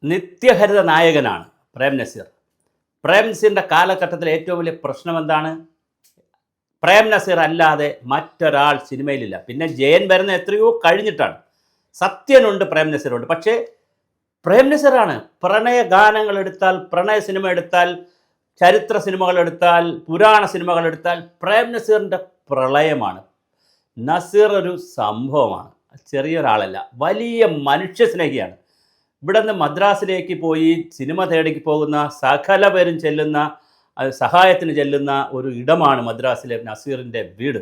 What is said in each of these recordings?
നിത്യഹരിത നായകനാണ് പ്രേം നസീർ. പ്രേം നസീറിൻ്റെ കാലഘട്ടത്തിലെ ഏറ്റവും വലിയ പ്രശ്നം എന്താണ്? പ്രേം നസീർ അല്ലാതെ മറ്റൊരാൾ സിനിമയിലില്ല. പിന്നെ ജയൻ വരുന്ന എത്രയോ കഴിഞ്ഞിട്ടാണ്. സത്യനുണ്ട്, പ്രേം നസീറുണ്ട്. പക്ഷേ പ്രേം നസീറാണ്. പ്രണയ ഗാനങ്ങൾ എടുത്താൽ, പ്രണയ സിനിമ എടുത്താൽ, ചരിത്ര സിനിമകൾ എടുത്താൽ, പുരാണ സിനിമകൾ എടുത്താൽ പ്രേം നസീറിൻ്റെ പ്രളയമാണ്. നസീർ ഒരു സംഭവമാണ്. ചെറിയൊരാളല്ല, വലിയ മനുഷ്യസ്നേഹിയാണ്. ഇവിടെ നിന്ന് മദ്രാസിലേക്ക് പോയി സിനിമ തേടിക്ക് പോകുന്ന സകല പേരും ചെല്ലുന്ന, സഹായത്തിന് ചെല്ലുന്ന ഒരു ഇടമാണ് മദ്രാസിലെ നസീറിൻ്റെ വീട്.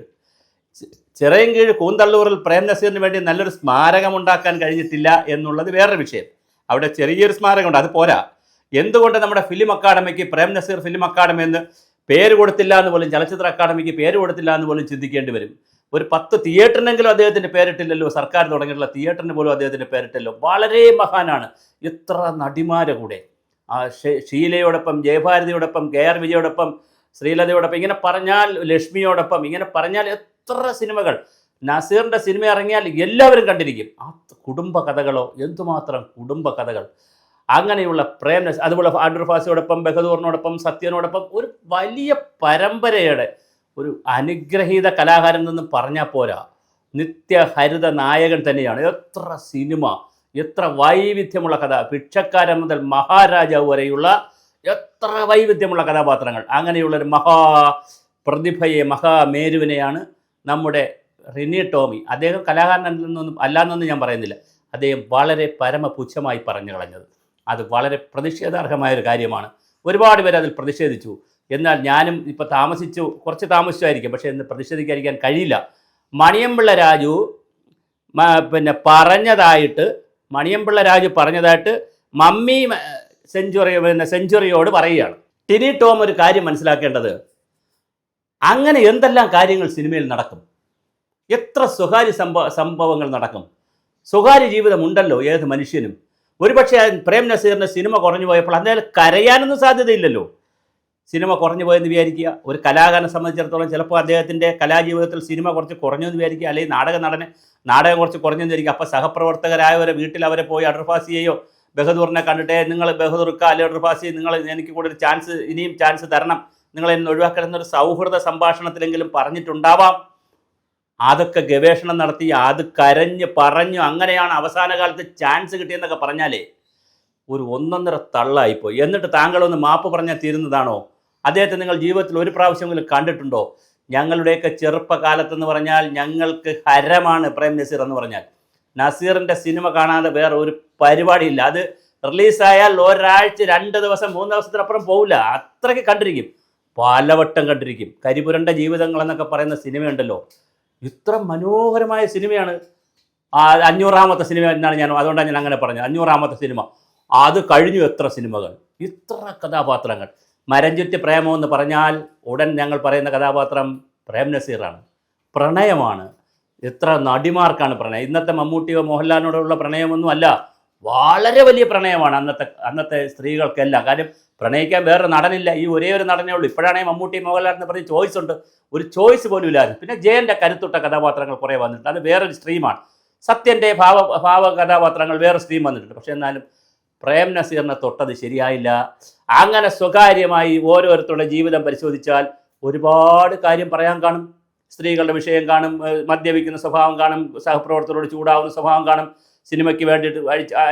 ചിറയൻകീഴ് കൂന്തള്ളൂരിൽ പ്രേം നസീറിന് വേണ്ടി നല്ലൊരു സ്മാരകം ഉണ്ടാക്കാൻ കഴിഞ്ഞിട്ടില്ല എന്നുള്ളത് വേറൊരു വിഷയം. അവിടെ ചെറിയൊരു സ്മാരകമുണ്ട്, അത് പോരാ. എന്തുകൊണ്ട് നമ്മുടെ ഫിലിം അക്കാദമിക്ക് പ്രേം നസീർ ഫിലിം അക്കാദമി എന്ന് പേര് കൊടുത്തില്ല എന്ന് പോലും, ചലച്ചിത്ര അക്കാദമിക്ക് പേര് കൊടുത്തില്ല എന്ന് പോലും ചിന്തിക്കേണ്ടി വരും. ഒരു 10 തിയേറ്ററിനെങ്കിലും അദ്ദേഹത്തിൻ്റെ പേരിട്ടില്ലല്ലോ. സർക്കാർ തുടങ്ങിയിട്ടുള്ള തിയേറ്ററിന് പോലും അദ്ദേഹത്തിൻ്റെ പേരിട്ടല്ലോ. വളരെ മഹാനാണ്. എത്ര നടിമാരെ കൂടെ, ഷീലയോടൊപ്പം, ജയഭാരതിയോടൊപ്പം, KR വിജയോടൊപ്പം, ശ്രീലതയോടൊപ്പം, ഇങ്ങനെ പറഞ്ഞാൽ ലക്ഷ്മിയോടൊപ്പം, ഇങ്ങനെ പറഞ്ഞാൽ എത്ര സിനിമകൾ. നസീറിൻ്റെ സിനിമ ഇറങ്ങിയാൽ എല്ലാവരും കണ്ടിരിക്കും. ആ കുടുംബ കഥകളോ, എന്തുമാത്രം കുടുംബ കഥകൾ. അങ്ങനെയുള്ള പ്രേം നസീർ, അതുപോലെ അടൂർ ഫാസിയോടൊപ്പം, ബഹദൂറിനോടൊപ്പം, സത്യനോടൊപ്പം ഒരു വലിയ പരമ്പരയുടെ ഒരു അനുഗ്രഹീത കലാകാരൻ എന്നും പറഞ്ഞാൽ പോരാ, നിത്യഹരിത നായകൻ തന്നെയാണ്. എത്ര സിനിമ, എത്ര വൈവിധ്യമുള്ള കഥ. ഭിക്ഷക്കാരൻ മുതൽ മഹാരാജാവ് വരെയുള്ള എത്ര വൈവിധ്യമുള്ള കഥാപാത്രങ്ങൾ. അങ്ങനെയുള്ളൊരു മഹാപ്രതിഭയെ, മഹാമേരുവിനെയാണ് നമ്മുടെ റിനി ടോമി, അദ്ദേഹം കലാകാരനൊന്നും അല്ലാന്നൊന്നും ഞാൻ പറയുന്നില്ല, അദ്ദേഹം വളരെ പരമപുച്ഛമായി പറഞ്ഞു കളഞ്ഞത്. അത് വളരെ പ്രതിഷേധാർഹമായൊരു കാര്യമാണ്. ഒരുപാട് പേര് അതിൽ പ്രതിഷേധിച്ചു. എന്നാൽ ഞാനും ഇപ്പോൾ കുറച്ച് താമസിച്ചായിരിക്കും, പക്ഷേ ഇന്ന് പ്രതിഷേധിക്കാതിരിക്കാൻ കഴിയില്ല. മണിയമ്പിള്ള രാജു പറഞ്ഞതായിട്ട് മമ്മി സെഞ്ചുറിയോട് പറയുകയാണ്. ടിനി ടോം ഒരു കാര്യം മനസ്സിലാക്കേണ്ടത്, അങ്ങനെ എന്തെല്ലാം കാര്യങ്ങൾ സിനിമയിൽ നടക്കും, എത്ര സ്വകാര്യ സംഭവങ്ങൾ നടക്കും. സ്വകാര്യ ജീവിതമുണ്ടല്ലോ ഏത് മനുഷ്യനും. ഒരുപക്ഷെ പ്രേം നസീറിൻ്റെ സിനിമ കുറഞ്ഞു പോയപ്പോൾ അദ്ദേഹം കരയാനൊന്നും സാധ്യതയില്ലല്ലോ. സിനിമ കുറഞ്ഞു പോയെന്ന് വിചാരിക്കുക. ഒരു കലാകാരനെ സംബന്ധിച്ചിടത്തോളം ചിലപ്പോൾ അദ്ദേഹത്തിൻ്റെ കലാജീവിതത്തിൽ സിനിമ കുറച്ച് കുറഞ്ഞു എന്ന് വിചാരിക്കുക, അല്ലെങ്കിൽ നാടകം കുറച്ച് കുറഞ്ഞെന്ന് വിചാരിക്കുക. അപ്പോൾ സഹപ്രവർത്തകരായവരെ വീട്ടിൽ അവരെ പോയി അടൂർ ഫാസിയെയോ ബഹദൂറിനെ കണ്ടിട്ടേ, നിങ്ങൾ ബഹദൂർക്ക അല്ലെങ്കിൽ അടൂർ ഫാസി, നിങ്ങൾ എനിക്ക് കൂടെ ഒരു ചാൻസ്, ഇനിയും ചാൻസ് തരണം, നിങ്ങൾ എന്നെ ഒഴിവാക്കണമെന്നൊരു സൗഹൃദ സംഭാഷണത്തിലെങ്കിലും പറഞ്ഞിട്ടുണ്ടാവാം. അതൊക്കെ ഗവേഷണം നടത്തി, അത് കരഞ്ഞ് പറഞ്ഞു, അങ്ങനെയാണ് അവസാന കാലത്ത് ചാൻസ് കിട്ടിയെന്നൊക്കെ പറഞ്ഞാലേ ഒരു ഒന്നൊന്നര തള്ളായിപ്പോയി. എന്നിട്ട് താങ്കളൊന്ന് മാപ്പ് പറഞ്ഞാൽ തീരുന്നതാണോ? അദ്ദേഹത്തെ നിങ്ങൾ ജീവിതത്തിൽ ഒരു പ്രാവശ്യമെങ്കിലും കണ്ടിട്ടുണ്ടോ? ഞങ്ങളുടെയൊക്കെ ചെറുപ്പകാലത്തെന്ന് പറഞ്ഞാൽ ഞങ്ങൾക്ക് ഹരമാണ് പ്രേം നസീർ എന്ന് പറഞ്ഞാൽ. നസീറിൻ്റെ സിനിമ കാണാതെ വേറെ ഒരു പരിപാടിയില്ല. അത് റിലീസായാൽ ഒരാഴ്ച, 2 ദിവസം, 3 ദിവസത്തിനപ്പുറം പോവില്ല. അത്രയ്ക്ക് കണ്ടിരിക്കും, പലവട്ടം കണ്ടിരിക്കും. കരിപുരണ്ട ജീവിതങ്ങൾ എന്നൊക്കെ പറയുന്ന സിനിമയുണ്ടല്ലോ, ഇത്ര മനോഹരമായ സിനിമയാണ്. 500ാമത്തെ സിനിമ എന്നാണ് അതുകൊണ്ടാണ് ഞാൻ അങ്ങനെ പറഞ്ഞത്, 500ാമത്തെ സിനിമ. അത് കഴിഞ്ഞു എത്ര സിനിമകൾ, ഇത്ര കഥാപാത്രങ്ങൾ. മരഞ്ചുറ്റി പ്രേമമെന്ന് പറഞ്ഞാൽ ഉടൻ ഞങ്ങൾ പറയുന്ന കഥാപാത്രം പ്രേം നസീറാണ്. പ്രണയമാണ്. എത്ര നടിമാർക്കാണ് പ്രണയം. ഇന്നത്തെ മമ്മൂട്ടിയോ മോഹൻലാലിനോടുള്ള പ്രണയമൊന്നും അല്ല, വളരെ വലിയ പ്രണയമാണ് അന്നത്തെ സ്ത്രീകൾക്കെല്ലാം. കാര്യം പ്രണയിക്കാൻ വേറൊരു നടനില്ല, ഈ ഒരേ ഒരു നടനേ ഉള്ളൂ. ഇപ്പോഴാണെങ്കിൽ മമ്മൂട്ടി, മോഹൻലാൽ എന്ന് പറഞ്ഞ് ചോയ്സ് ഉണ്ട്, ഒരു ചോയ്സ് പോലും ഇല്ലായിരുന്നു. പിന്നെ ജയൻ്റെ കരുത്തുട്ട കഥാപാത്രങ്ങൾ കുറേ വന്നിട്ടുണ്ട്, അത് വേറൊരു സ്ട്രീമാണ്. സത്യൻ്റെ ഭാവ കഥാപാത്രങ്ങൾ വേറെ സ്ട്രീം വന്നിട്ടുണ്ട്. പക്ഷേ എന്നാലും പ്രേം നസീറിനെ തൊട്ടത് ശരിയായില്ല. അങ്ങനെ സ്വകാര്യമായി ഓരോരുത്തരുടെ ജീവിതം പരിശോധിച്ചാൽ ഒരുപാട് കാര്യം പറയാൻ കാണും. സ്ത്രീകളുടെ വിഷയം കാണും, മദ്യപിക്കുന്ന സ്വഭാവം കാണും, സഹപ്രവർത്തകരോട് ചൂടാവുന്ന സ്വഭാവം കാണും, സിനിമയ്ക്ക് വേണ്ടിയിട്ട്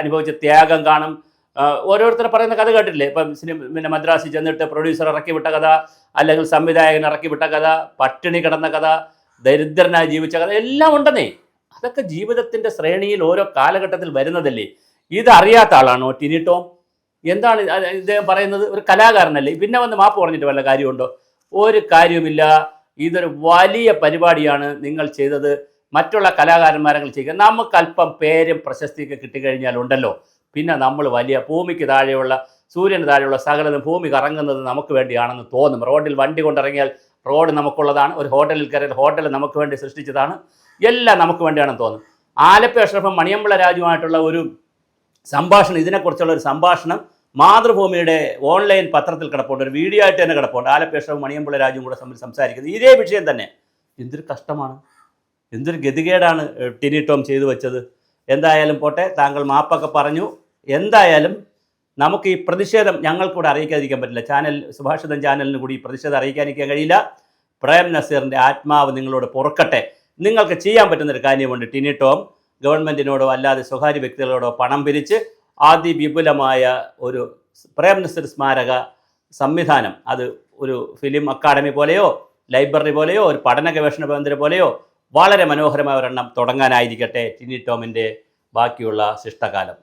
അനുഭവിച്ച ത്യാഗം കാണും. ഓരോരുത്തരെ പറയുന്ന കഥ കേട്ടിട്ടില്ലേ? ഇപ്പം പിന്നെ മദ്രാസിൽ ചെന്നിട്ട് പ്രൊഡ്യൂസർ ഇറക്കി വിട്ട കഥ, അല്ലെങ്കിൽ സംവിധായകൻ ഇറക്കി വിട്ട കഥ, പട്ടിണി കിടന്ന കഥ, ദരിദ്രനായി ജീവിച്ച കഥ, എല്ലാം ഉണ്ടെന്നേ. അതൊക്കെ ജീവിതത്തിൻ്റെ ശ്രേണിയിൽ ഓരോ കാലഘട്ടത്തിൽ വരുന്നതല്ലേ. ഇതറിയാത്ത ആളാണോ ടിനി ടോം? എന്താണ് ഇദ്ദേഹം പറയുന്നത്? ഒരു കലാകാരനല്ലേ, പിന്നെ വന്ന് മാപ്പ് പറഞ്ഞിട്ട് വല്ല കാര്യമുണ്ടോ? ഒരു കാര്യവുമില്ല. ഇതൊരു വലിയ പരിപാടിയാണ് നിങ്ങൾ ചെയ്തത്. മറ്റുള്ള കലാകാരന്മാരങ്ങൾ ചെയ്യുക. നമുക്ക് അല്പം പേരും പ്രശസ്തിയൊക്കെ കിട്ടിക്കഴിഞ്ഞാൽ ഉണ്ടല്ലോ, പിന്നെ നമ്മൾ വലിയ ഭൂമിക്ക് താഴെയുള്ള, സൂര്യന് താഴെയുള്ള സകലതും ഭൂമി കറങ്ങുന്നത് നമുക്ക് വേണ്ടിയാണെന്ന് തോന്നും. റോഡിൽ വണ്ടി കൊണ്ടിറങ്ങിയാൽ റോഡ് നമുക്കുള്ളതാണ്. ഒരു ഹോട്ടലിൽ കയറിയാൽ ഹോട്ടൽ നമുക്ക് വേണ്ടി സൃഷ്ടിച്ചതാണ്. എല്ലാം നമുക്ക് വേണ്ടിയാണെന്ന് തോന്നും. ആലപ്പി അഷ്റഫും മണിയമ്പിള്ള രാജുവുമായിട്ടുള്ള ഒരു സംഭാഷണം, ഇതിനെക്കുറിച്ചുള്ള ഒരു സംഭാഷണം മാതൃഭൂമിയുടെ ഓൺലൈൻ പത്രത്തിൽ കിടപ്പുണ്ട്, ഒരു വീഡിയോ ആയിട്ട് തന്നെ കിടപ്പുണ്ട്. ആലപ്പി അഷ്റഫും മണിയമ്പിള്ള രാജുവും കൂടെ തമ്മിൽ സംസാരിക്കുന്നത് ഇതേ വിഷയം തന്നെ. എന്തൊരു കഷ്ടമാണ്, എന്തൊരു ഗതികേടാണ് ടിനി ടോം ചെയ്തു വെച്ചത്. എന്തായാലും പോട്ടെ, താങ്കൾ മാപ്പൊക്കെ പറഞ്ഞു. എന്തായാലും നമുക്ക് ഈ പ്രതിഷേധം ഞങ്ങൾക്കൂടെ അറിയിക്കാതിരിക്കാൻ പറ്റില്ല. സുഭാഷിതം ചാനലിന് കൂടി ഈ പ്രതിഷേധം അറിയിക്കാതിരിക്കാൻ കഴിയില്ല. പ്രേം നസീറിൻ്റെ ആത്മാവ് നിങ്ങളോട് പൊറുക്കട്ടെ. നിങ്ങൾക്ക് ചെയ്യാൻ പറ്റുന്നൊരു കാര്യമുണ്ട്. ടിനി ടോം ഗവൺമെൻറ്റിനോടോ അല്ലാതെ സ്വകാര്യ വ്യക്തികളോടോ പണം പിരിച്ച് അതിവിപുലമായ ഒരു പ്രേം നസീർ സ്മാരക സംവിധാനം, അത് ഒരു ഫിലിം അക്കാദമി പോലെയോ ലൈബ്രറി പോലെയോ ഒരു പഠന ഗവേഷണ കേന്ദ്രം പോലെയോ വളരെ മനോഹരമായ ഒരെണ്ണം തുടങ്ങാനായിരിക്കട്ടെ ടിനി ടോമിൻ്റെ ബാക്കിയുള്ള ശിഷ്ടകാലം.